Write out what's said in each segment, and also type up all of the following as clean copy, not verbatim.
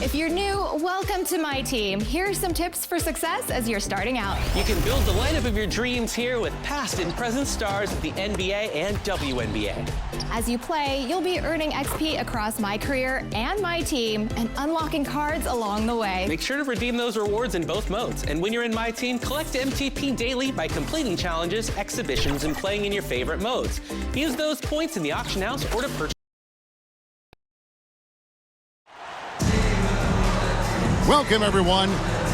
If you're new, welcome to my team. Here are some tips for success as you're starting out. You can build the lineup of your dreams here with past and present stars of the NBA and WNBA. As you play, you'll be earning XP across my career and my team and unlocking cards along the way. Make sure to redeem those rewards in both modes. And when you're in my team, collect MTP daily by completing challenges, exhibitions, and playing in your favorite modes. Use those points in the auction house or to purchase. Welcome, everyone.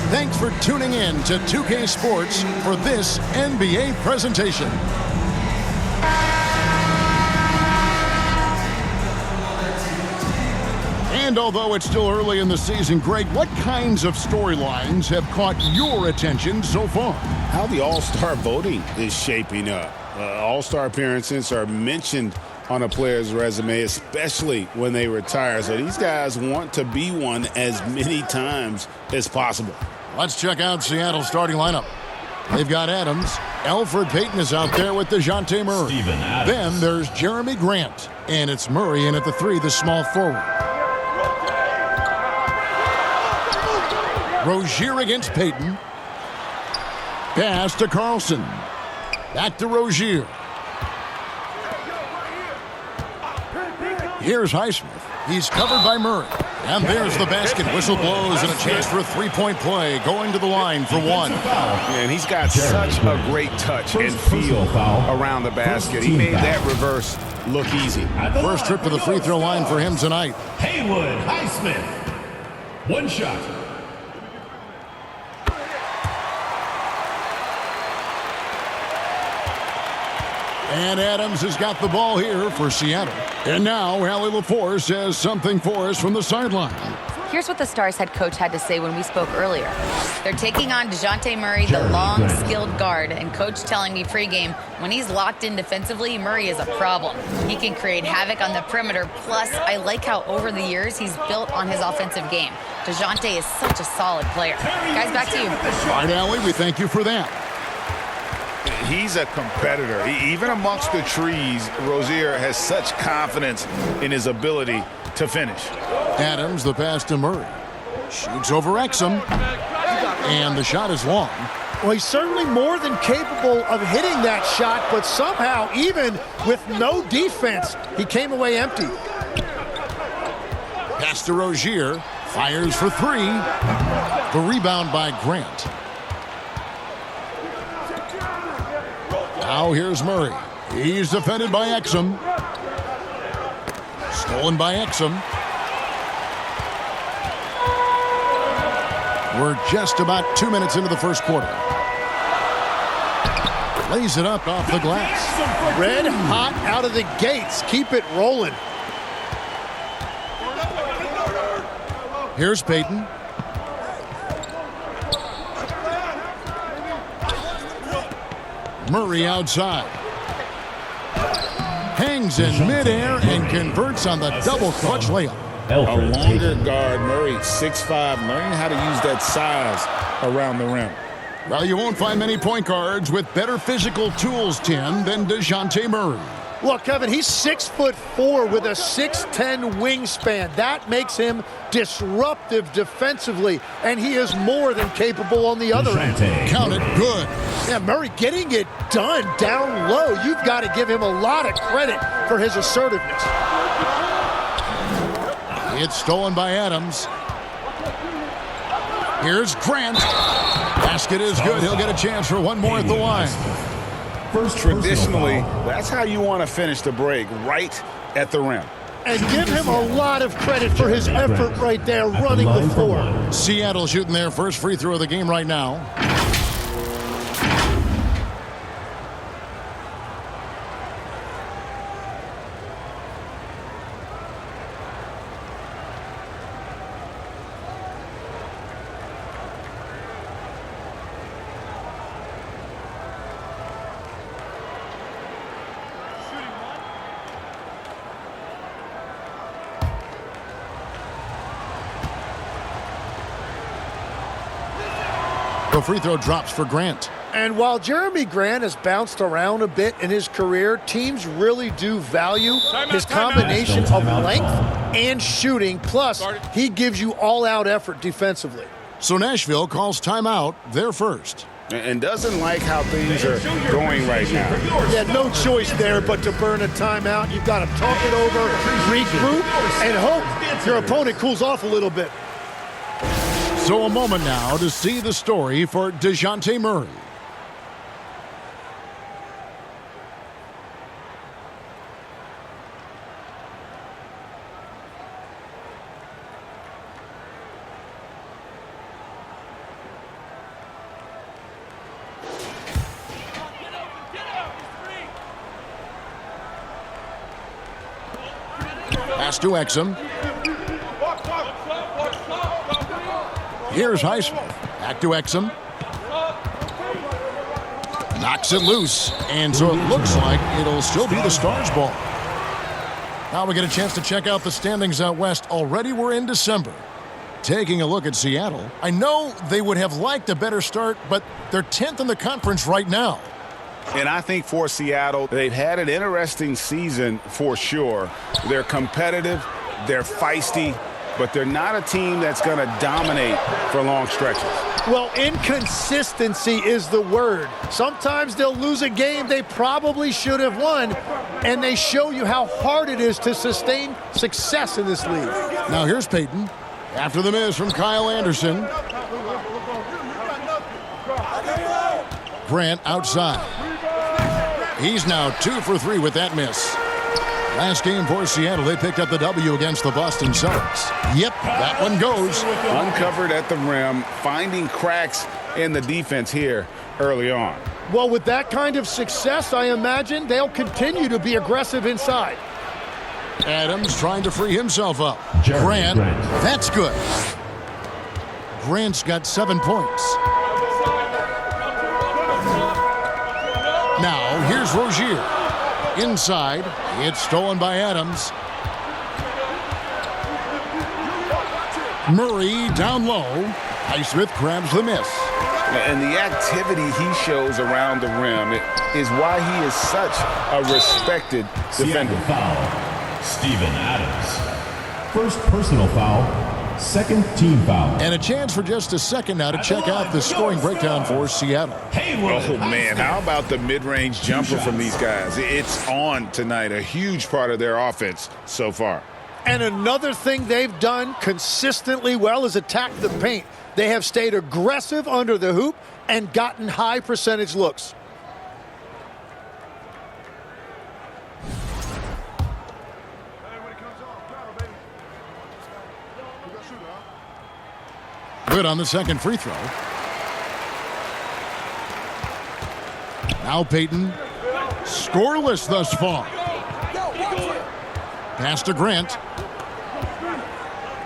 Thanks for tuning in to 2K Sports for this NBA presentation. And although it's still early in the season, Greg, what kinds of storylines have caught your attention so far? How the All-Star voting is shaping up. All-Star appearances are mentioned on a player's resume, especially when they retire. So these guys want to be one as many times as possible. Let's check out Seattle's starting lineup. They've got Adams. Elfrid Payton is out there with DeJounte Murray. Then there's Jeremy Grant. And it's Murray in at the 3, the small forward. Rozier against Payton. Pass to Carlson. Back to Rozier. Here's Highsmith. He's covered by Murray. And there's the basket. Whistle blows and a chance for a three-point play. Going to the line for one. And he's got such a great touch and feel around the basket. He made that reverse look easy. First trip to the free throw line for him tonight. Haywood Highsmith. One shot. And Adams has got the ball here for Seattle. And now Allie LaForce says something for us from the sideline. Here's what the Stars head coach had to say when we spoke earlier. They're taking on DeJounte Murray, the long, skilled guard, and coach telling me pregame, when he's locked in defensively, Murray is a problem. He can create havoc on the perimeter, plus I like how over the years he's built on his offensive game. DeJounte is such a solid player. Guys, back to you. All right, Allie, we thank you for that. He's a competitor. Even amongst the trees, Rozier has such confidence in his ability to finish. Adams, the pass to Murray. Shoots over Exum. And the shot is long. Well, he's certainly more than capable of hitting that shot, but somehow, even with no defense, he came away empty. Pass to Rozier. Fires for 3. The rebound by Grant. Now here's Murray. He's defended by Exum. Stolen by Exum. We're just about 2 minutes into the first quarter. Lays it up off the glass. Red hot out of the gates. Keep it rolling. Here's Payton. Murray outside. Hangs in midair and converts on the double clutch layup. A longer guard, Murray, 6'5", learning how to use that size around the rim. Well, you won't find many point guards with better physical tools, Tim, than DeJounte Murray. Look, Kevin, he's 6'4" with a 6'10" wingspan. That makes him disruptive defensively, and he is more than capable on the other end. Count it, good. Yeah, Murray getting it done down low. You've got to give him a lot of credit for his assertiveness. It's stolen by Adams. Here's Grant. Basket is good. He'll get a chance for one more at the line. Traditionally, that's how you want to finish the break, right at the rim. And give him a lot of credit for his effort right there, running the floor. Seattle shooting their first free throw of the game right now. The free throw drops for Grant. And while Jeremy Grant has bounced around a bit in his career, teams really do value his combination of length and shooting. Plus, he gives you all-out effort defensively. So Nashville calls timeout, their first. And doesn't like how things are going right now. Yeah, no choice there but to burn a timeout. You've got to talk it over, regroup, and hope your opponent cools off a little bit. So a moment now to see the story for DeJounte Murray. Pass to Exum. Here's Highsmith. Back to Exum. Knocks it loose. And so it looks like it'll still be the Stars' ball. Now we get a chance to check out the standings out west. Already we're in December. Taking a look at Seattle. I know they would have liked a better start, but they're 10th in the conference right now. And I think for Seattle, they've had an interesting season for sure. They're competitive, they're feisty, but they're not a team that's going to dominate for long stretches. Well, inconsistency is the word. Sometimes they'll lose a game they probably should have won, and they show you how hard it is to sustain success in this league. Now here's Payton. After the miss from Kyle Anderson. Grant outside. He's now 2 for 3 with that miss. Last game for Seattle, they picked up the W against the Boston Celtics. Yep, that one goes. Uncovered at the rim, finding cracks in the defense here early on. Well, with that kind of success, I imagine they'll continue to be aggressive inside. Adams trying to free himself up. Grant, that's good. Grant's got 7 points. Now, here's Rozier. Inside, it's stolen by Adams. Murray down low. Highsmith grabs the miss. And the activity he shows around the rim is why he is such a respected defender. Foul. Steven Adams. First personal foul. Second team foul. And a chance for just a second now to check out the scoring breakdown for Seattle. Oh, man, how about the mid-range jumper from these guys? It's on tonight, a huge part of their offense so far. And another thing they've done consistently well is attack the paint. They have stayed aggressive under the hoop and gotten high percentage looks. Good on the second free throw. Now Payton. Scoreless thus far. Pass to Grant.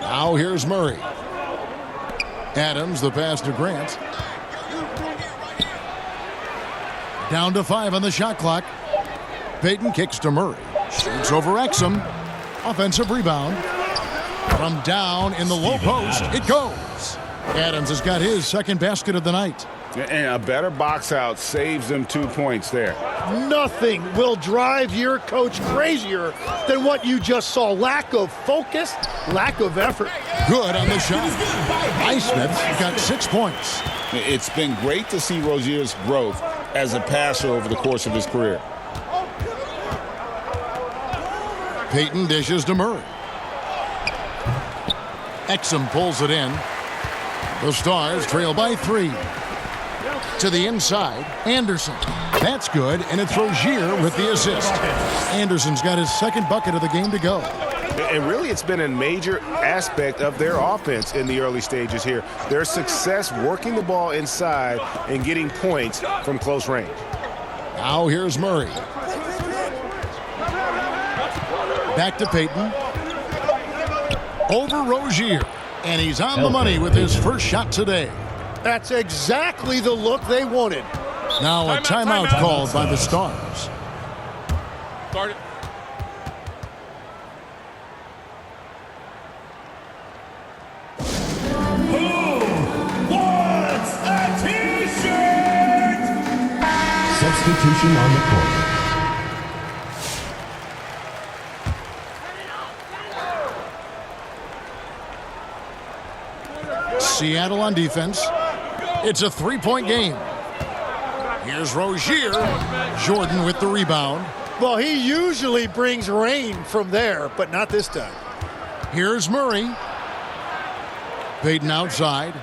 Now here's Murray. Adams, the pass to Grant. Down to 5 on the shot clock. Payton kicks to Murray. Shoots over Exum. Offensive rebound. From down in the low post, it goes. Adams has got his second basket of the night. And a better box out saves them 2 points there. Nothing will drive your coach crazier than what you just saw. Lack of focus, lack of effort. Good on the shot. Highsmith got 6 points. It's been great to see Rozier's growth as a passer over the course of his career. Payton dishes to Murray. Exum pulls it in. The Stars trail by 3. To the inside, Anderson. That's good, and it's Rozier with the assist. Anderson's got his second bucket of the game to go. And really, it's been a major aspect of their offense in the early stages here. Their success working the ball inside and getting points from close range. Now here's Murray. Back to Payton. Over Rozier. And he's on the money with his first shot today. That's exactly the look they wanted. Now a timeout called by the Stars. Start it. Substitution on the court. Seattle on defense. It's a three-point game. Here's Rozier. Jordan with the rebound. Well, he usually brings rain from there, but not this time. Here's Murray. Payton outside.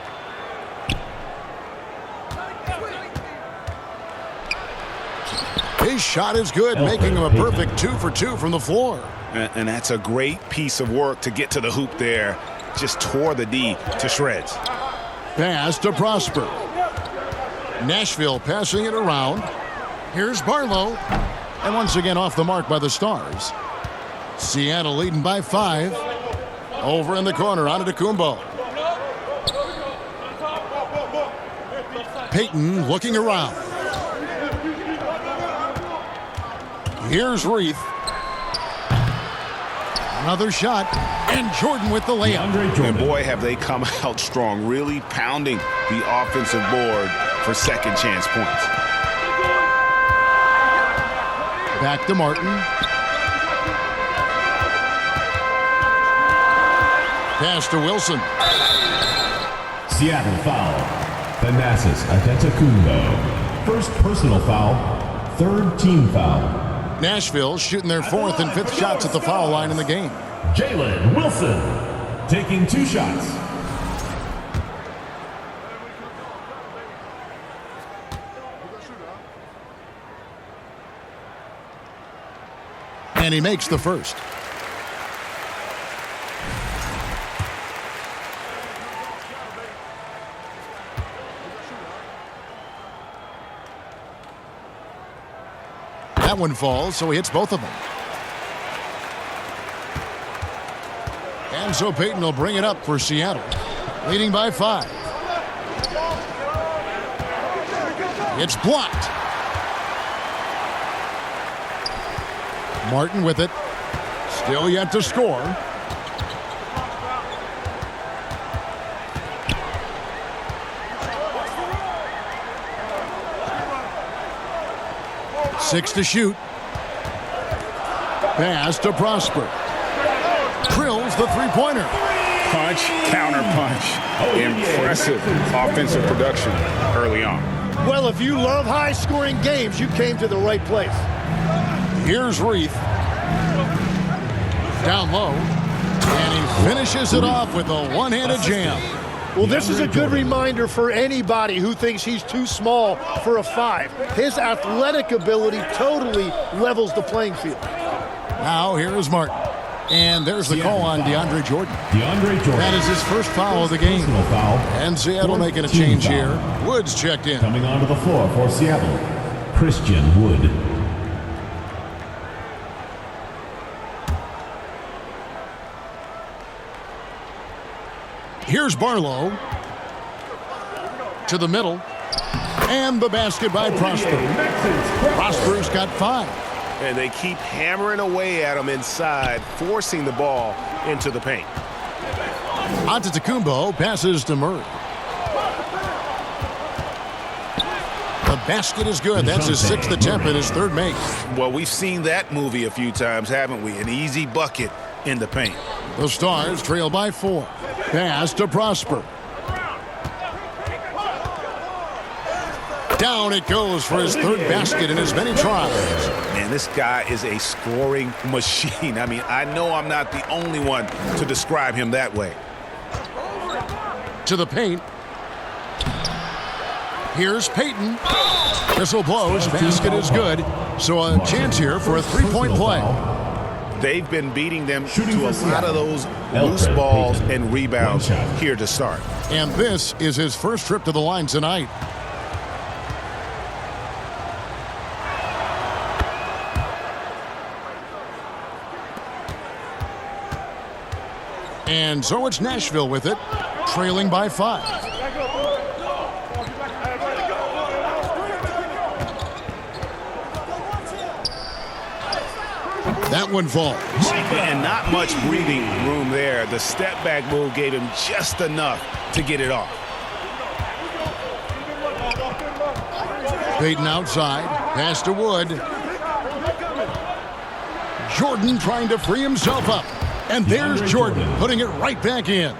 His shot is good, making him a perfect 2 for 2 from the floor. And that's a great piece of work to get to the hoop there. Just tore the D to shreds. Pass to Prosper. Nashville passing it around. Here's Barlow. And once again off the mark by the Stars. Seattle leading by 5. Over in the corner, Antetokounmpo. Payton looking around. Here's Reith. Another shot. And Jordan with the layup. And boy, have they come out strong, really pounding the offensive board for second chance points. Back to Martin. Pass to Wilson. Seattle foul. Thanasis Antetokounmpo. First personal foul. Third team foul. Nashville shooting their 4th and 5th shots at the foul line in the game. Jalen Wilson taking 2 shots. And he makes the first. That one falls, so he hits both of them. And so Payton will bring it up for Seattle, leading by 5. It's blocked. Martin with it. Still yet to score. Six to shoot. Pass to Prosper. Drills the three-pointer. Punch, counter punch. Impressive offensive production early on. Well, if you love high-scoring games, you came to the right place. Here's Reith. Down low. And he finishes it off with a one-handed jam. Well, this is a good reminder for anybody who thinks he's too small for a 5. His athletic ability totally levels the playing field. Now here is Martin. And there's the call on DeAndre Jordan. DeAndre Jordan. That is his first foul of the game. Foul. And Seattle making a change here. Woods checked in. Coming onto the floor for Seattle, Christian Wood. Here's Barlow. To the middle. And the basket by Prosper. Prosper's got 5. And they keep hammering away at him inside, forcing the ball into the paint. Antetokounmpo passes to Murray. The basket is good. That's his 6th attempt and his 3rd make. Well, we've seen that movie a few times, haven't we? An easy bucket in the paint. The Stars trail by 4. Pass to Prosper. Down it goes for his 3rd basket in as many tries. Man, this guy is a scoring machine. I mean, I know I'm not the only one to describe him that way. To the paint. Here's Payton. Whistle blows. Basket is good. So a chance here for a 3-point play. They've been beating them to a lot of those loose balls and rebounds here to start. And this is his first trip to the line tonight. And so it's Nashville with it, trailing by 5. That one falls. And not much breathing room there. The step-back move gave him just enough to get it off. Payton outside. Pass to Wood. Jordan trying to free himself up. And there's Jordan putting it right back in.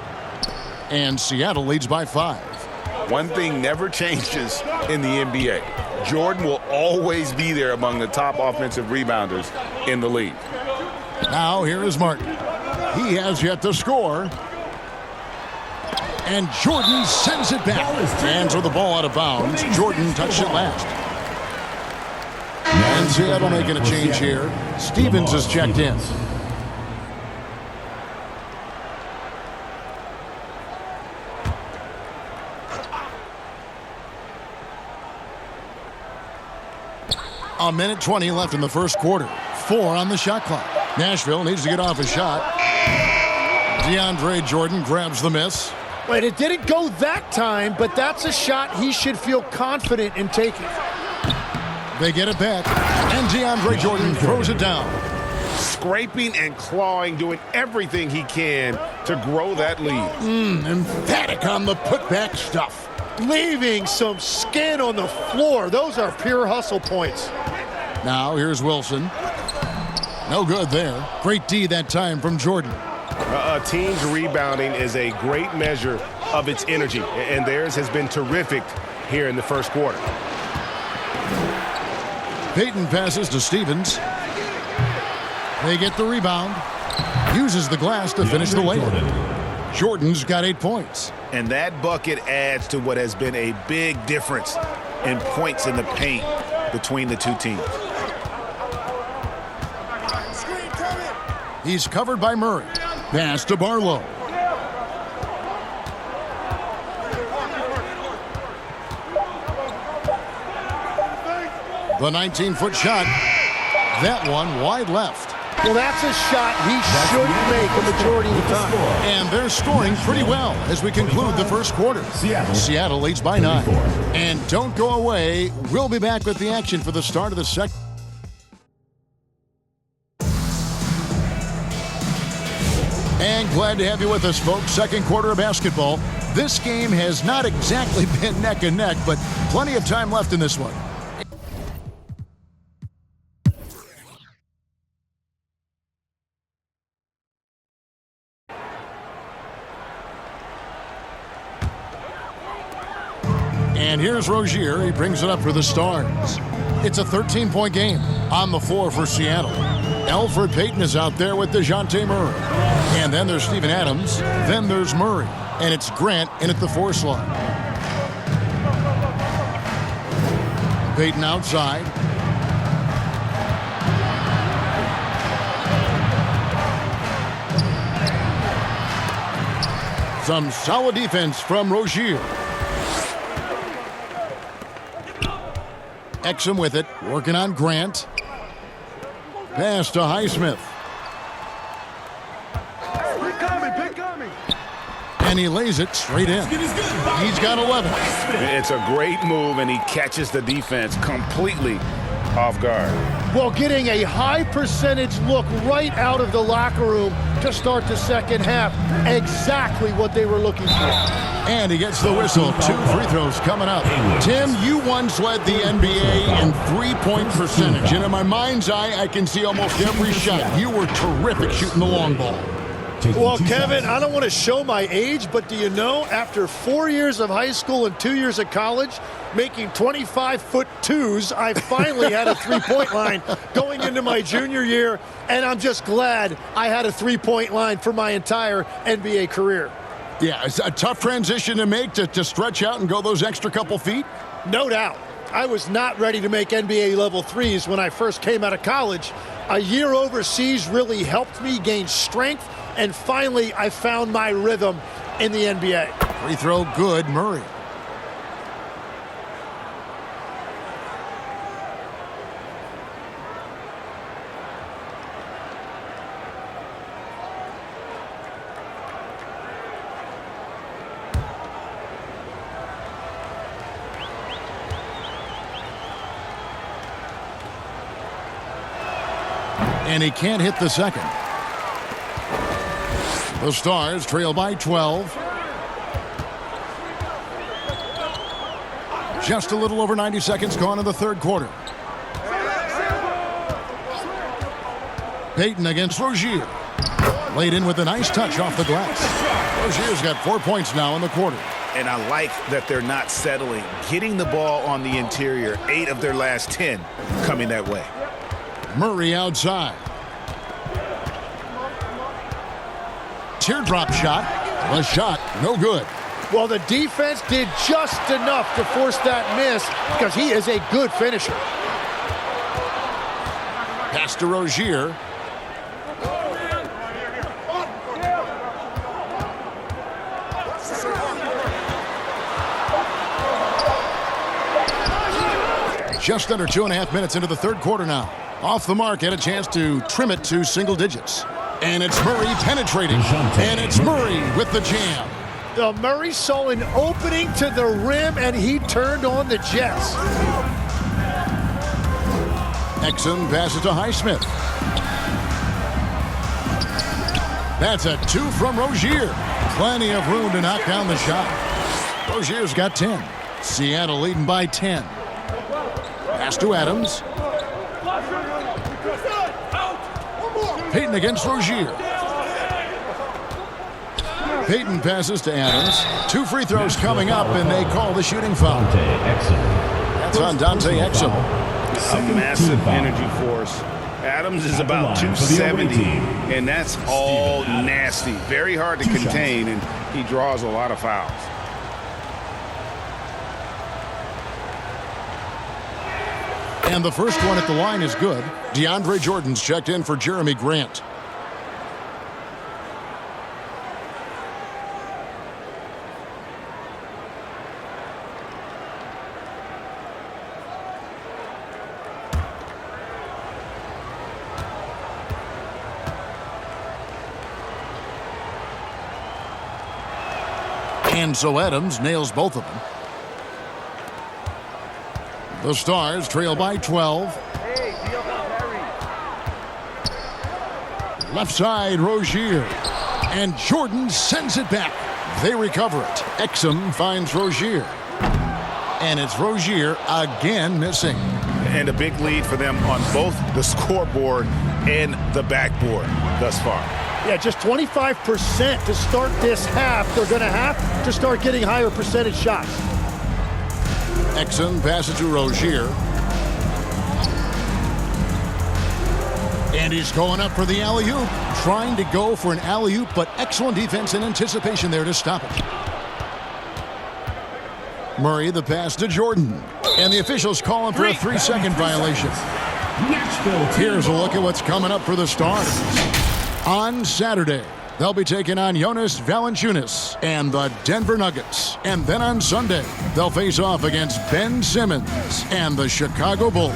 And Seattle leads by 5. One thing never changes in the NBA. Jordan will always be there among the top offensive rebounders in the league. Now here is Martin. He has yet to score. And Jordan sends it back. And throw the ball out of bounds. Jordan touched it last. And Seattle making a change here. Stevens is checked in. A minute 20 left in the first quarter. 4 on the shot clock. Nashville needs to get off a shot. DeAndre Jordan grabs the miss. Wait, it didn't go that time, but that's a shot he should feel confident in taking. They get it back, and DeAndre Jordan throws it down. Scraping and clawing, doing everything he can to grow that lead. Emphatic on the putback stuff. Leaving some skin on the floor. Those are pure hustle points. Now here's Wilson. No good there. Great D that time from Jordan. A team's rebounding is a great measure of its energy, and theirs has been terrific here in the first quarter. Payton passes to Stevens. They get the rebound. Uses the glass to finish the layup. Jordan's got 8 points. And that bucket adds to what has been a big difference in points in the paint between the two teams. He's covered by Murray. Pass to Barlow. The 19-foot shot. That one wide left. Well, that's a shot he should make a majority of the time. And they're scoring pretty well as we conclude the first quarter. Seattle leads by 9. And don't go away. We'll be back with the action for the start of the second. And glad to have you with us, folks. Second quarter of basketball. This game has not exactly been neck and neck, but plenty of time left in this one. And here's Rozier. He brings it up for the Stars. It's a 13-point game on the floor for Seattle. Elfrid Payton is out there with DeJounte Murray. And then there's Steven Adams. Then there's Murray. And it's Grant in at the 4 slot. Payton outside. Some solid defense from Rozier. Exum with it, working on Grant. Pass to Highsmith. And he lays it straight in. He's got 11. It's a great move, and he catches the defense completely off guard. Well, getting a high percentage look right out of the locker room to start the second half. Exactly what they were looking for. And he gets the whistle. 2 free throws coming up. Tim, you once led the NBA in three-point percentage. And in my mind's eye, I can see almost every shot. You were terrific shooting the long ball. Well, Kevin, I don't want to show my age, but do you know, after 4 years of high school and 2 years of college, making 25-foot twos, I finally had a three-point line going into my junior year, and I'm just glad I had a three-point line for my entire NBA career. Yeah, it's a tough transition to make to stretch out and go those extra couple feet. No doubt. I was not ready to make NBA level threes when I first came out of college. A year overseas really helped me gain strength, and finally I found my rhythm in the NBA. Free throw good, Murray. And he can't hit the second. The Stars trail by 12. Just a little over 90 seconds gone in the third quarter. Payton against Rozier. Laid in with a nice touch off the glass. Rozier's got 4 points now in the quarter. And I like that they're not settling. Getting the ball on the interior, 8 of their last 10 coming that way. Murray outside. Teardrop shot. The shot, no good. Well, the defense did just enough to force that miss because he is a good finisher. Pass to Rozier. Just under 2.5 minutes into the third quarter now. Off the mark, had a chance to trim it to single digits. And it's Murray penetrating. And it's Murray with the jam. Murray saw an opening to the rim, and he turned on the Jets. Exum passes to Highsmith. That's a 2 from Rozier. Plenty of room to knock down the shot. Rozier's got 10. Seattle leading by 10. Pass to Adams. Payton against Rozier. Payton passes to Adams. 2 free throws coming up, and they call the shooting foul. That's on Dante Exum. A massive energy force. Adams is about 270, and that's all nasty. Very hard to contain, and he draws a lot of fouls. And the first one at the line is good. DeAndre Jordan's checked in for Jeremy Grant. And so Adams nails both of them. The Stars trail by 12. Left side, Rozier. And Jordan sends it back. They recover it. Exum finds Rozier. And it's Rozier again missing. And a big lead for them on both the scoreboard and the backboard thus far. Yeah, just 25% to start this half. They're going to have to start getting higher percentage shots. Exum passes to Rozier. And he's going up for the alley-oop. Trying to go for an alley-oop, but excellent defense and anticipation there to stop it. Murray, the pass to Jordan. And the officials call him for a 3-second violation. Here's a look at what's coming up for the Stars. On Saturday, they'll be taking on Jonas Valanciunas and the Denver Nuggets. And then on Sunday, they'll face off against Ben Simmons and the Chicago Bulls.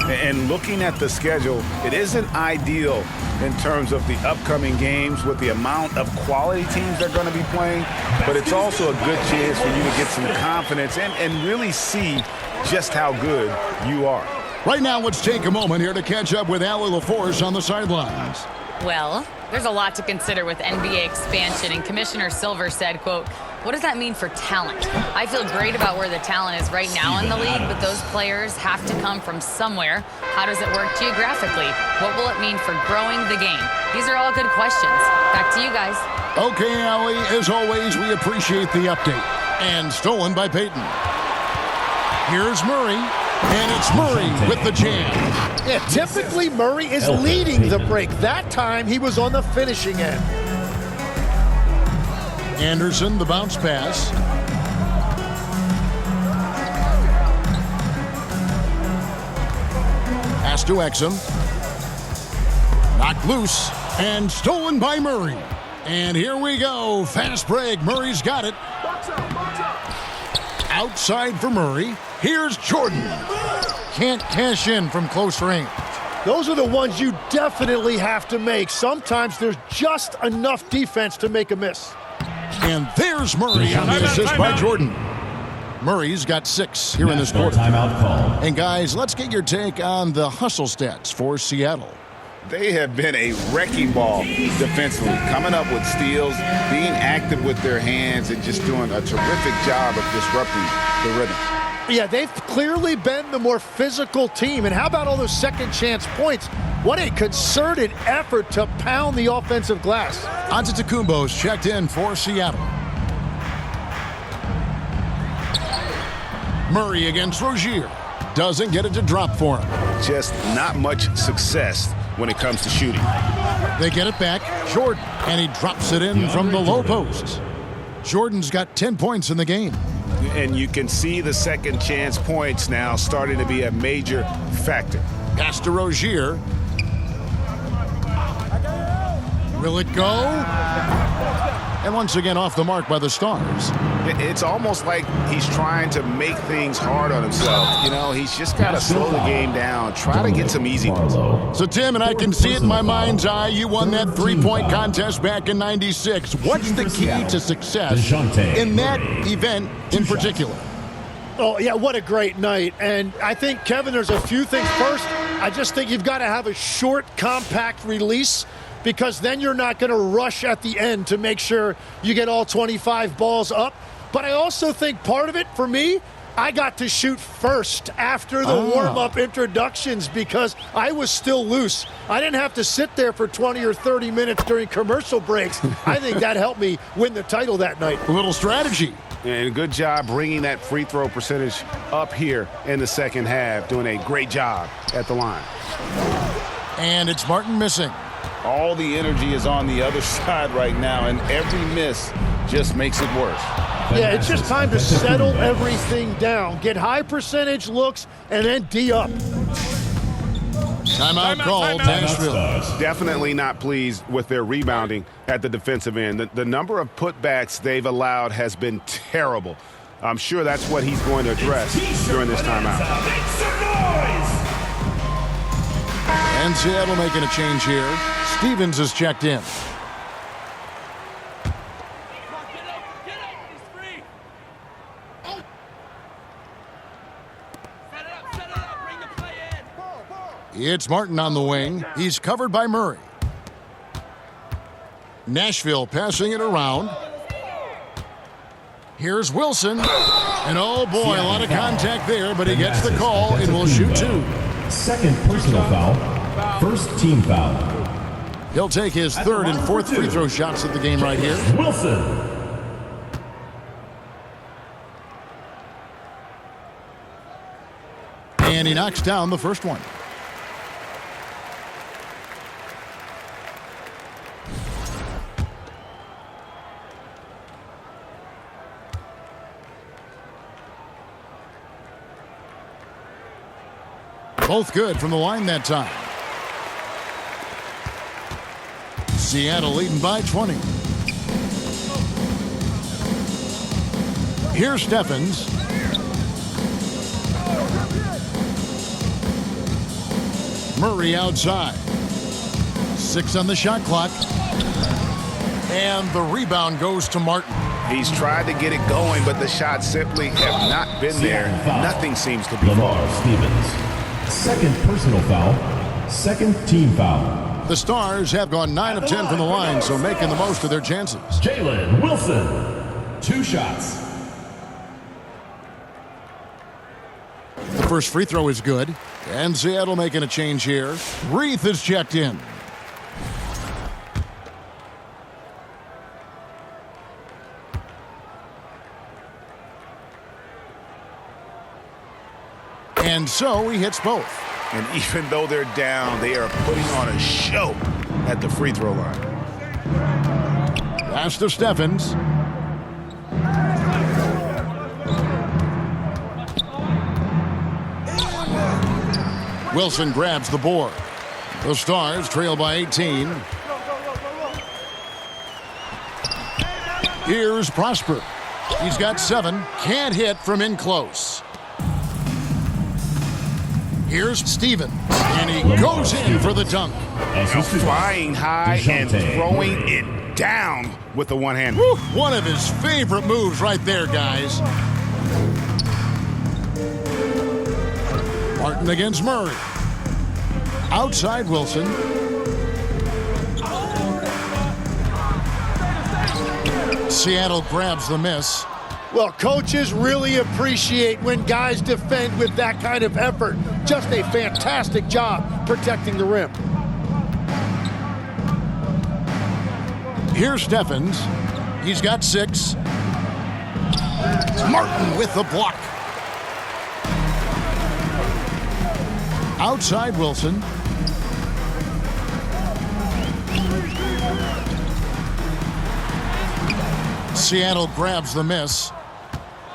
And looking at the schedule, it isn't ideal in terms of the upcoming games with the amount of quality teams they're going to be playing, but it's also a good chance for you to get some confidence and really see just how good you are. Right now, let's take a moment here to catch up with Allie LaForce on the sidelines. Well, there's a lot to consider with NBA expansion, and Commissioner Silver said, quote, "What does that mean for talent? I feel great about where the talent is right now in the league, but those players have to come from somewhere. How does it work geographically? What will it mean for growing the game?" These are all good questions. Back to you guys. Okay, Allie, as always, we appreciate the update. And stolen by Payton. Here's Murray. And it's Murray with the jam. Yeah, typically Murray is leading the break. That time he was on the finishing end. Anderson, the bounce pass. Pass to Exum. Knocked loose and stolen by Murray. And here we go. Fast break. Murray's got it. Outside for Murray. Here's Jordan. Can't cash in from close range. Those are the ones you definitely have to make. Sometimes there's just enough defense to make a miss. And there's Murray on the assist by Jordan. Murray's got 6 here in this quarter. Timeout call. And guys, let's get your take on the hustle stats for Seattle. They have been a wrecking ball defensively, coming up with steals, being active with their hands, and just doing a terrific job of disrupting the rhythm. Yeah, they've clearly been the more physical team. And how about all those second chance points? What a concerted effort to pound the offensive glass. Antetokounmpo's checked in for Seattle. Murray against Rozier. Doesn't get it to drop for him. Just not much success when it comes to shooting. They get it back. Jordan. And he drops it in from the low post. Jordan's got 10 points in the game. And you can see the second chance points now starting to be a major factor. Pass to Rozier. Will it go? And once again off the mark by the Stars. It's almost like he's trying to make things hard on himself. You know, he's just got to slow the game down, try to get some easy ones. So, Tim, and I can see it in my mind's eye, you won that three-point contest back in '96. What's the key to success in that event in particular? Oh, yeah, what a great night. And I think, Kevin, there's a few things. First, I just think you've got to have a short, compact release, because then you're not going to rush at the end to make sure you get all 25 balls up. But I also think part of it, for me, I got to shoot first after the warm-up introductions because I was still loose. I didn't have to sit there for 20 or 30 minutes during commercial breaks. I think that helped me win the title that night. A little strategy. And good job bringing that free throw percentage up here in the second half, doing a great job at the line. And it's Martin missing. All the energy is on the other side right now, and every miss just makes it worse. Yeah, it's just time to settle everything down. Get high percentage looks and then D up. Timeout called, Nashville. Definitely not pleased with their rebounding at the defensive end. The number of putbacks they've allowed has been terrible. I'm sure that's what he's going to address during this timeout. And Seattle making a change here. Stevens is checked in. It's Martin on the wing. He's covered by Murray. Nashville passing it around. Here's Wilson. And oh boy, a lot of contact there, but he gets the call and will shoot two. Second personal foul. First team foul. He'll take his third and fourth free throw shots at the game right here. Wilson. And he knocks down the first one. Both good from the line that time. Seattle leading by 20. Here's Steffens. Murray outside. 6 on the shot clock. And the rebound goes to Martin. He's tried to get it going, but the shots simply have not been there. Nothing seems to be Lamar Stevens. Second personal foul. Second team foul. The Stars have gone 9 of 10 from the line, so making the most of their chances. Jalen Wilson. 2 shots. The first free throw is good. And Seattle making a change here. Reith is checked in. And so he hits both. And even though they're down, they are putting on a show at the free throw line. Pass to Steffens. Wilson grabs the board. The Stars trail by 18. Here's Prosper. He's got 7. Can't hit from in close. Here's Stevens, and he goes in for the dunk. Flying high and throwing it down with the one hand. One of his favorite moves right there, guys. Martin against Murray. Outside Wilson. Seattle grabs the miss. Well, coaches really appreciate when guys defend with that kind of effort. Just a fantastic job protecting the rim. Here's Steffens. He's got 6. Martin with the block. Outside Wilson. Seattle grabs the miss.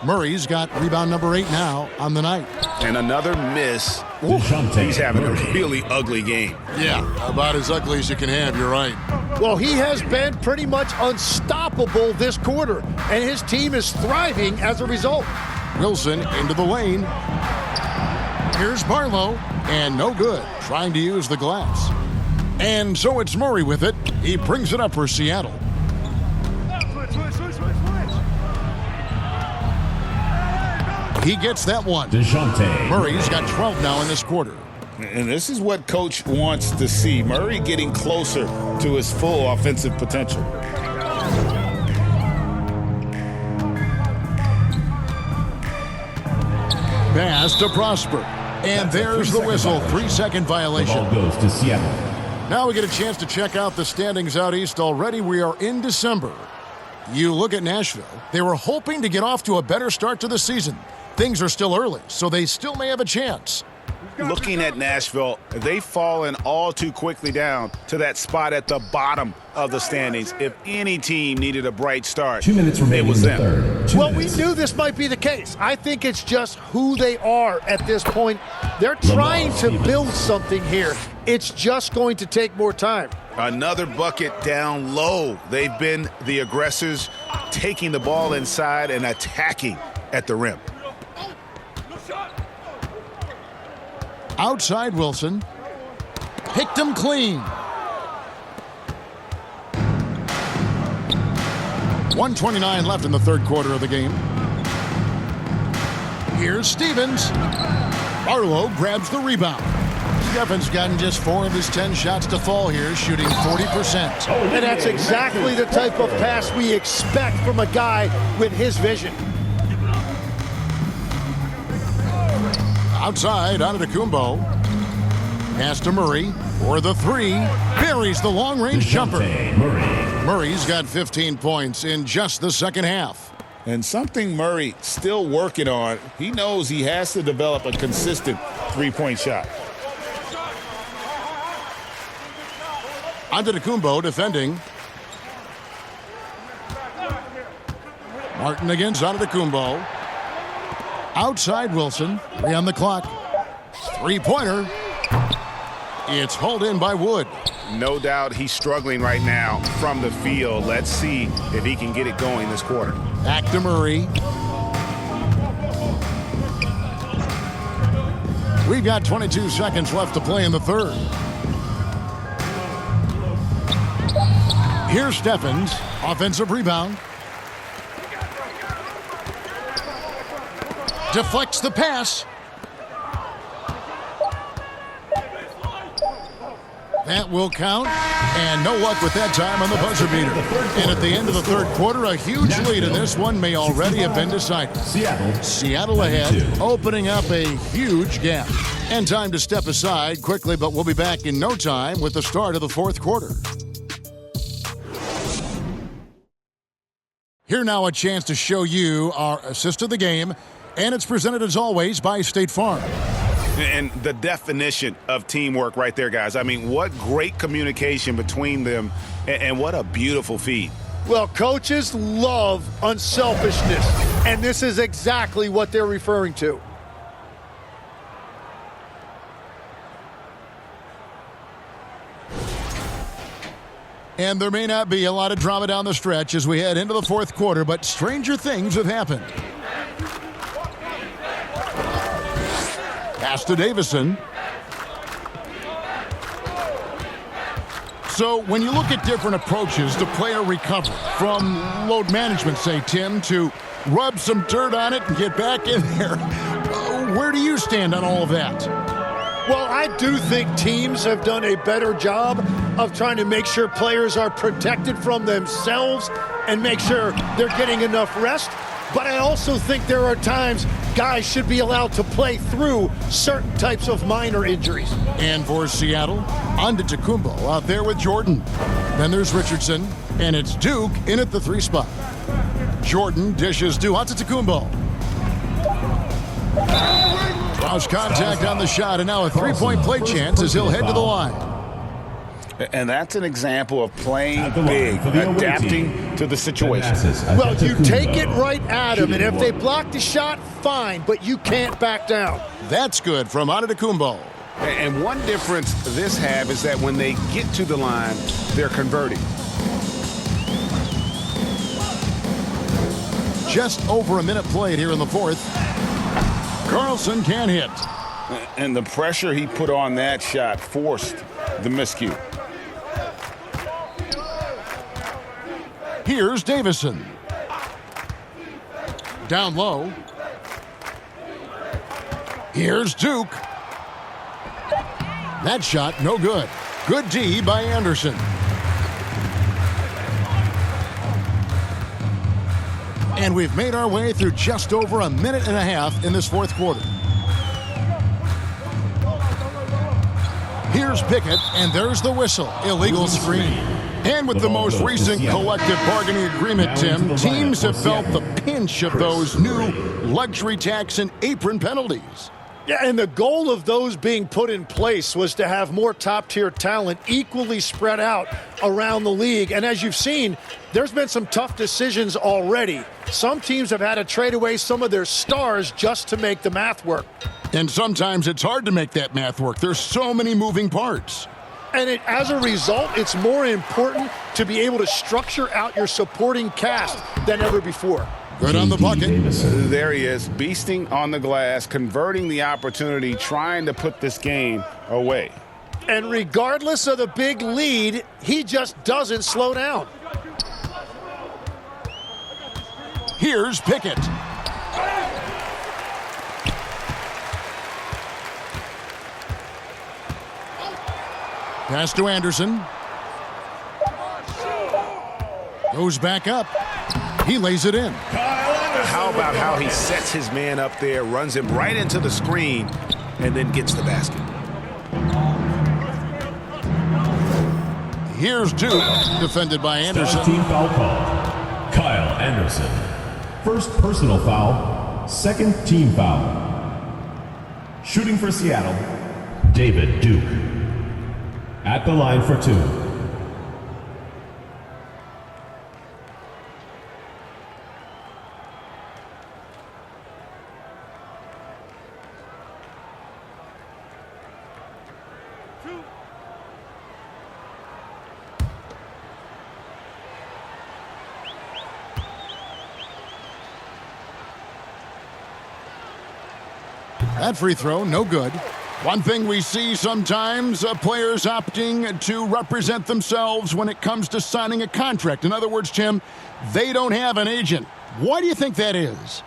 Murray's got rebound number 8 now on the night. And another miss. He's having a really ugly game. Yeah, about as ugly as you can have, you're right. Well, he has been pretty much unstoppable this quarter, and his team is thriving as a result. Wilson into the lane. Here's Barlow, and no good, trying to use the glass. And so it's Murray with it. He brings it up for Seattle. He gets that one. Murray's got 12 now in this quarter. And this is what Coach wants to see. Murray getting closer to his full offensive potential. Pass to Prosper. And there's the whistle. 3-second violation. The ball goes to Seattle. Now we get a chance to check out the standings out east. Already we are in December. You look at Nashville. They were hoping to get off to a better start to the season. Things are still early, so they still may have a chance. Looking at Nashville, they've fallen all too quickly down to that spot at the bottom of the standings. If any team needed a bright start, 2 minutes remaining it was in the them. third. Well, we knew this might be the case. I think it's just who they are at this point. They're trying to build something here. It's just going to take more time. Another bucket down low. They've been the aggressors, taking the ball inside and attacking at the rim. Outside Wilson. Picked him clean. 1:29 left in the third quarter of the game. Here's Stevens. Barlow grabs the rebound. Steffens gotten just 4 of his 10 shots to fall here, shooting 40%. And that's exactly the type of pass we expect from a guy with his vision. Outside, Antetokounmpo. Pass to Murray for the 3. Buries the long-range jumper. Murray's got 15 points in just the second half. And something Murray still working on. He knows he has to develop a consistent three-point shot. Antetokounmpo defending. Martin against Antetokounmpo. Outside Wilson. 3 on the clock. Three-pointer. It's hauled in by Wood. No doubt he's struggling right now from the field. Let's see if he can get it going this quarter. Back to Murray. We've got 22 seconds left to play in the third. Here's Steffens. Offensive rebound. Deflects the pass. That will count. And no luck with that time on the buzzer beater. And at the end of the third quarter, a huge lead in this one may already have been decided. Seattle ahead, opening up a huge gap. And time to step aside quickly, but we'll be back in no time with the start of the fourth quarter. Here now a chance to show you our assist of the game. And it's presented, as always, by State Farm. And the definition of teamwork right there, guys. I mean, what great communication between them, and what a beautiful feed. Well, coaches love unselfishness, and this is exactly what they're referring to. And there may not be a lot of drama down the stretch as we head into the fourth quarter, but stranger things have happened. Pass to Davison. So when you look at different approaches to player recovery, from load management, say, Tim, to rub some dirt on it and get back in there, where do you stand on all of that? Well, I do think teams have done a better job of trying to make sure players are protected from themselves and make sure they're getting enough rest. But I also think there are times guys should be allowed to play through certain types of minor injuries. And for Seattle, Antetokounmpo out there with Jordan. Then there's Richardson, and it's Duke in at the 3 spot. Jordan dishes to Antetokounmpo. Draws contact on the shot, and now a 3-point play chance as he'll head to the line. And that's an example of playing big, adapting to the situation. Well, you take it right at him, and if they block the shot, fine, but you can't back down. That's good from Antetokounmpo. And one difference this have is that when they get to the line, they're converting. Just over a minute played here in the 4th. Carlson can't hit. And the pressure he put on that shot forced the miscue. Here's Davison. Down low. Here's Duke. That shot, no good. Good D by Anderson. And we've made our way through just over a minute and a half in this 4th quarter. Here's Pickett, and there's the whistle. Illegal screen. And with the most recent collective bargaining agreement, Tim, teams have felt the pinch of those new luxury tax and apron penalties. Yeah, and the goal of those being put in place was to have more top-tier talent equally spread out around the league. And as you've seen, there's been some tough decisions already. Some teams have had to trade away some of their stars just to make the math work. And sometimes it's hard to make that math work. There's so many moving parts. And as a result, it's more important to be able to structure out your supporting cast than ever before. Good on the bucket. There he is, beasting on the glass, converting the opportunity, trying to put this game away. And regardless of the big lead, he just doesn't slow down. Here's Pickett. Pass to Anderson. Goes back up. He lays it in. How about how he sets his man up there, runs him right into the screen, and then gets the basket. Here's Duke, defended by Anderson. Team foul call. Kyle Anderson. First personal foul, second team foul. Shooting for Seattle, David Duke. At the line for 2. That free throw, no good. One thing we see sometimes, players opting to represent themselves when it comes to signing a contract. In other words, Tim, they don't have an agent. Why do you think that is?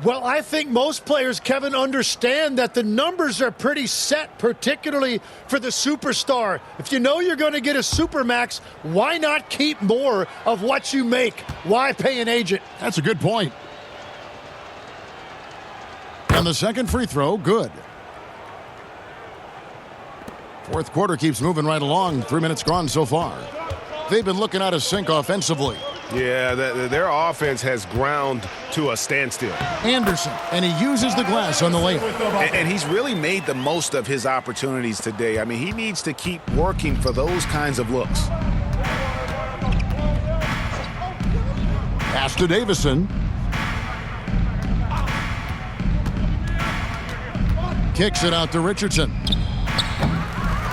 Well, I think most players, Kevin, understand that the numbers are pretty set, particularly for the superstar. If you know you're going to get a supermax, why not keep more of what you make? Why pay an agent? That's a good point. And the second free throw, good. 4th quarter keeps moving right along. 3 minutes gone so far. They've been looking out of sync offensively. Yeah, their offense has ground to a standstill. Anderson, and he uses the glass on the layup. And he's really made the most of his opportunities today. I mean, he needs to keep working for those kinds of looks. Pass to Davison. Kicks it out to Richardson.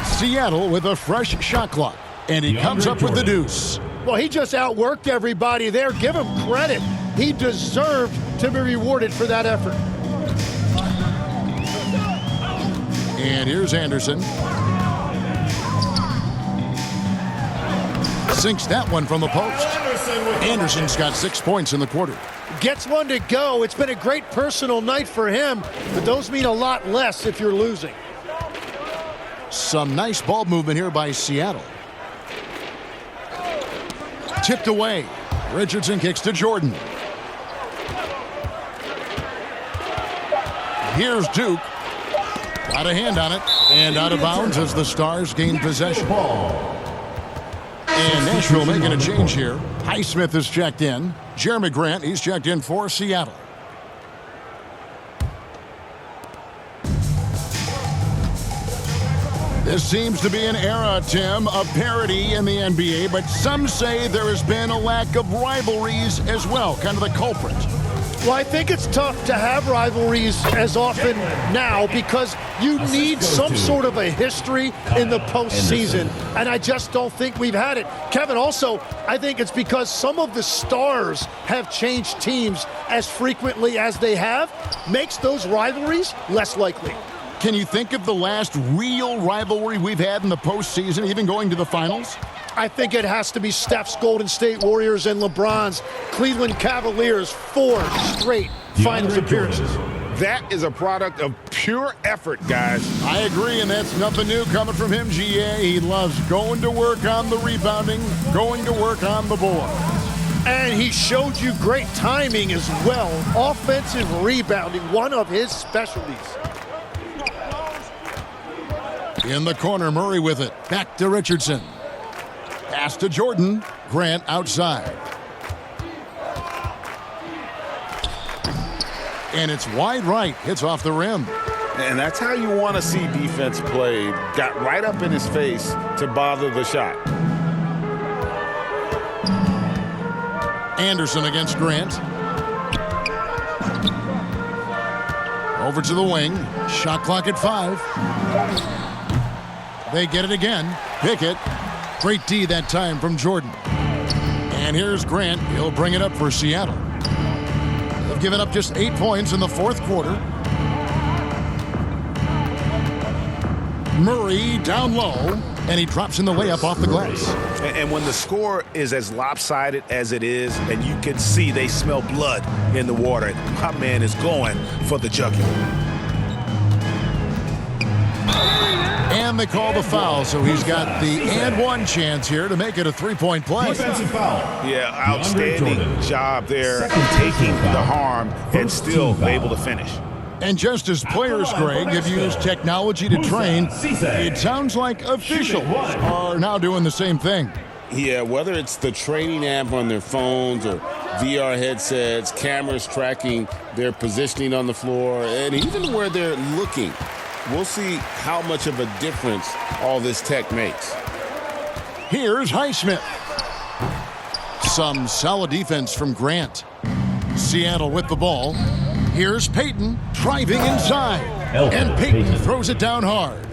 Seattle with a fresh shot clock. And he comes up with the deuce. Well, he just outworked everybody there. Give him credit. He deserved to be rewarded for that effort. And here's Anderson. Sinks that one from the post. Anderson's got 6 points in the quarter. Gets one to go. It's been a great personal night for him, but those mean a lot less if you're losing. Some nice ball movement here by Seattle. Tipped away. Richardson kicks to Jordan. Here's Duke. Got a hand on it. And out of bounds as the Stars gain possession. And Nashville making a change here. Highsmith is checked in. Jeremy Grant, he's checked in for Seattle. This seems to be an era, Tim, of parity in the NBA, but some say there has been a lack of rivalries as well, kind of the culprit. Well, I think it's tough to have rivalries as often now because you need some sort of a history in the postseason, and I just don't think we've had it. Kevin, also, I think it's because some of the stars have changed teams as frequently as they have, makes those rivalries less likely. Can you think of the last real rivalry we've had in the postseason, even going to the finals? I think it has to be Steph's Golden State Warriors and LeBron's Cleveland Cavaliers 4 straight finals appearances. That is a product of pure effort, guys. I agree, and that's nothing new coming from him, GA. He loves going to work on the rebounding, going to work on the board. And he showed you great timing as well. Offensive rebounding, one of his specialties. In the corner, Murray with it. Back to Richardson. Pass to Jordan. Grant outside. And it's wide right. Hits off the rim. And that's how you want to see defense played. Got right up in his face to bother the shot. Anderson against Grant. Over to the wing. Shot clock at 5. They get it again. Pickett. Great D that time from Jordan. And here's Grant. He'll bring it up for Seattle. They've given up just 8 points in the fourth quarter. Murray down low, and he drops in the layup off the glass. And when the score is as lopsided as it is, and you can see they smell blood in the water, my man is going for the jugular. And they call the foul, so he's got the and one chance here to make it a three-point play. Defensive foul. Yeah, outstanding job there, taking the harm and still able to finish. And just as players, Greg, have used technology to train, it sounds like officials are now doing the same thing. Yeah, whether it's the training app on their phones or VR headsets, cameras tracking their positioning on the floor, and even where they're looking. We'll see how much of a difference all this tech makes. Here's Highsmith. Some solid defense from Grant. Seattle with the ball. Here's Payton driving inside. And Payton throws it down hard.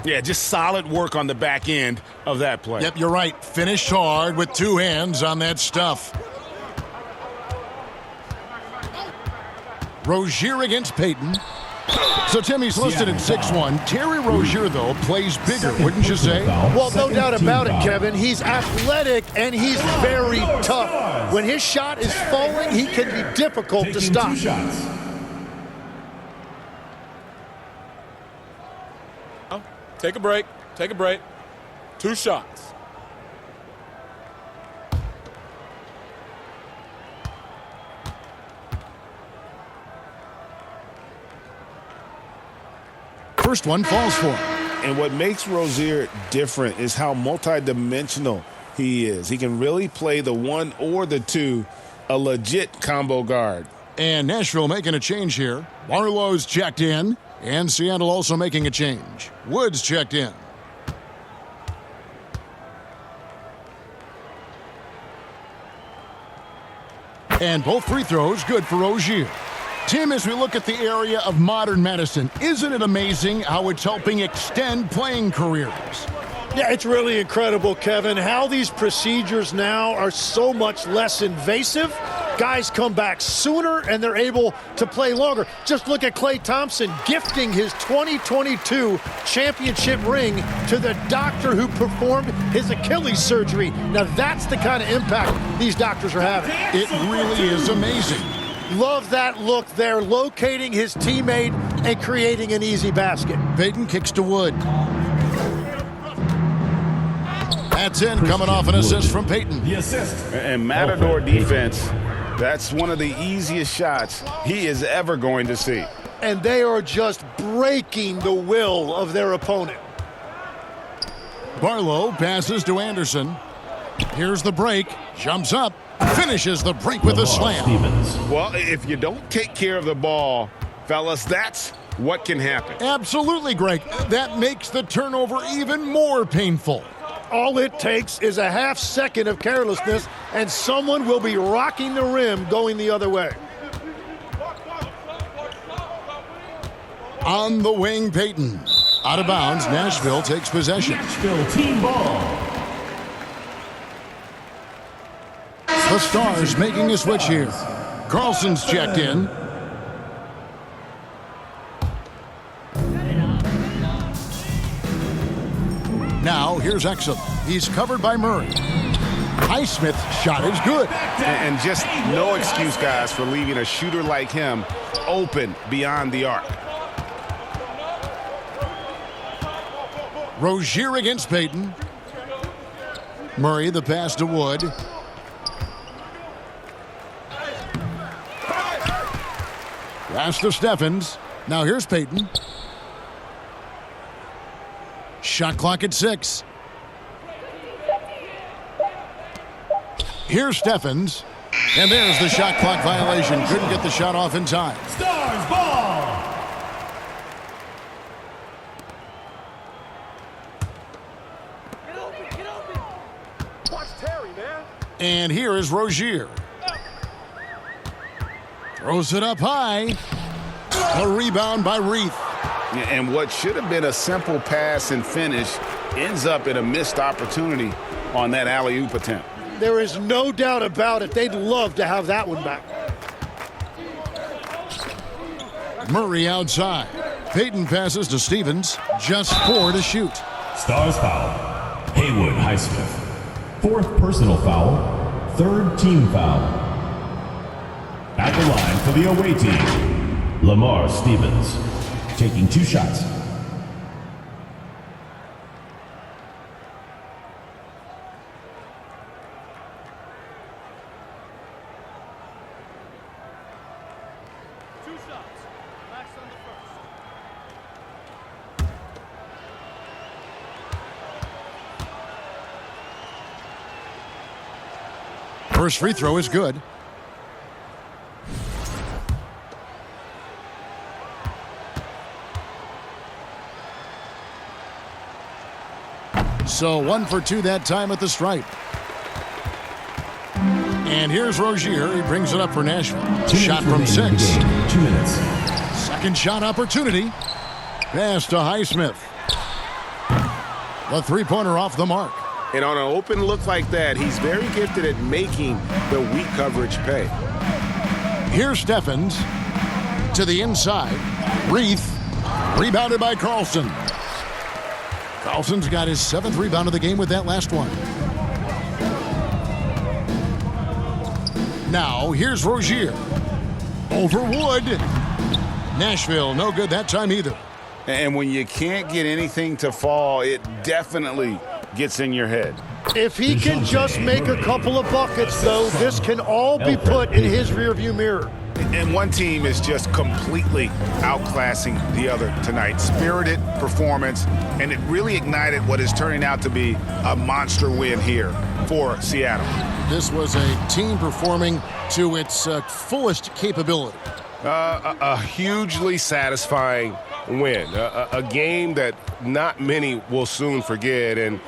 Yeah, just solid work on the back end of that play. Yep, you're right. Finished hard with 2 hands on that stuff. Rozier against Payton. So Timmy's listed at 6'1". Terry Rozier, though, plays bigger, wouldn't you say? Well, no doubt about it, Kevin. He's athletic, and he's very tough. When his shot is falling, he can be difficult to stop. Take a break. Take a break. 2 shots. First one falls for him. And what makes Rozier different is how multidimensional he is. He can really play the 1 or the 2, a legit combo guard. And Nashville making a change here. Barlow's checked in, and Seattle also making a change. Woods checked in. And both free throws good for Rozier. Tim, as we look at the area of modern medicine, isn't it amazing how it's helping extend playing careers? Yeah, it's really incredible, Kevin, how these procedures now are so much less invasive. Guys come back sooner, and they're able to play longer. Just look at Klay Thompson gifting his 2022 championship ring to the doctor who performed his Achilles surgery. Now, that's the kind of impact these doctors are having. It really is amazing. Love that look there, locating his teammate and creating an easy basket. Payton kicks to Wood. That's in, coming off an assist from Payton. The assist. And Matador defense, that's one of the easiest shots he is ever going to see. and they are just breaking the will of their opponent. Barlow passes to Anderson. Here's the break. Jumps up. Finishes the break with a slam. Well, if you don't take care of the ball, fellas, that's what can happen. Absolutely, Greg. That makes the turnover even more painful. All it takes is a half second of carelessness, and someone will be rocking the rim going the other way. On the wing, Payton. Out of bounds, Nashville takes possession. Nashville team ball. The Stars making a switch here. Carlson's checked in. Now, here's Exum. He's covered by Murray. Highsmith's shot is good. And just no excuse, guys, for leaving a shooter like him open beyond the arc. Rozier against Payton. Murray, the pass to Wood. Pass to Steffens. Now here's Payton. Shot clock at 6. Here's Steffens. And there's the shot clock violation. Couldn't get the shot off in time. Stars ball. Get open. Watch Terry, man. And here is Rozier. Throws it up high. A rebound by Reith. And what should have been a simple pass and finish ends up in a missed opportunity on that alley-oop attempt. There is no doubt about it. They'd love to have that one back. Murray outside. Payton passes to Stevens. Just 4 to shoot. Stars foul. Haywood Highsmith. 4th personal foul. 3rd team foul. At the line for the away team, Lamar Stevens, taking 2 shots. First free throw is good. So 1 for 2 that time at the stripe. And here's Rozier. He brings it up for Nashville. Shot from 6. 2 minutes. Second shot opportunity. Pass to Highsmith. The three-pointer off the mark. And on an open look like that, he's very gifted at making the weak coverage pay. Here's Steffens to the inside. Reith rebounded by Carlson. Carlson's got his 7th rebound of the game with that last one. Now here's Rozier. Over Wood. Nashville no good that time either. And when you can't get anything to fall, it definitely gets in your head. If he can just make a couple of buckets, though, this can all be put in his rearview mirror. And one team is just completely outclassing the other tonight. Spirited performance, and it really ignited what is turning out to be a monster win here for Seattle. This was a team performing to its fullest capability. A hugely satisfying win. A game that not many will soon forget. And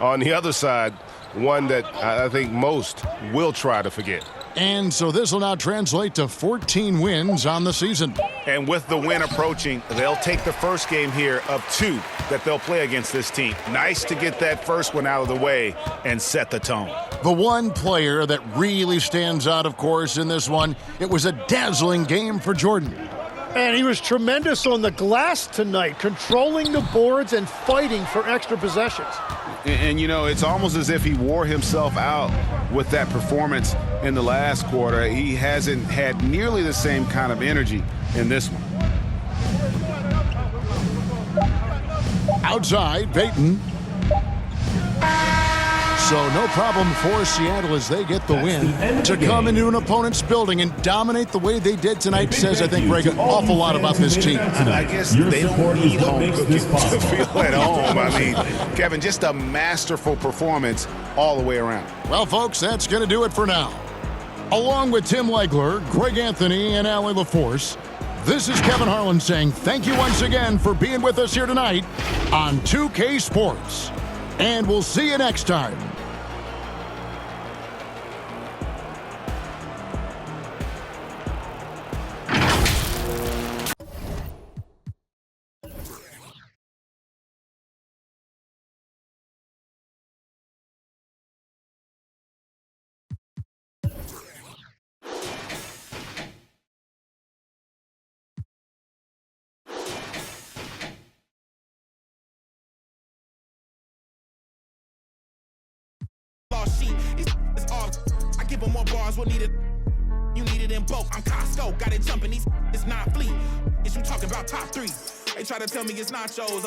on the other side, one that I think most will try to forget. And so this will now translate to 14 wins on the season. And with the win approaching, they'll take the first game here of 2 that they'll play against this team. Nice to get that first one out of the way and set the tone. The one player that really stands out, of course, in this one, it was a dazzling game for Jordan. And he was tremendous on the glass tonight, controlling the boards and fighting for extra possessions. And you know, it's almost as if he wore himself out with that performance in the last quarter. He hasn't had nearly the same kind of energy in this one. Outside, Payton. So no problem for Seattle as they get the win. To come into an opponent's building and dominate the way they did tonight says, I think, Greg, an awful lot about this team. I guess they don't need home cooking to feel at home. I mean, Kevin, just a masterful performance all the way around. Well, folks, that's going to do it for now. Along with Tim Legler, Greg Anthony, and Allie LaForce, this is Kevin Harlan saying thank you once again for being with us here tonight on 2K Sports. And we'll see you next time. It's all. I give them more bars, what needed. You needed in bulk. I'm Costco, got it jumping. It's not fleet. Is you talking about top 3? They try to tell me it's nachos.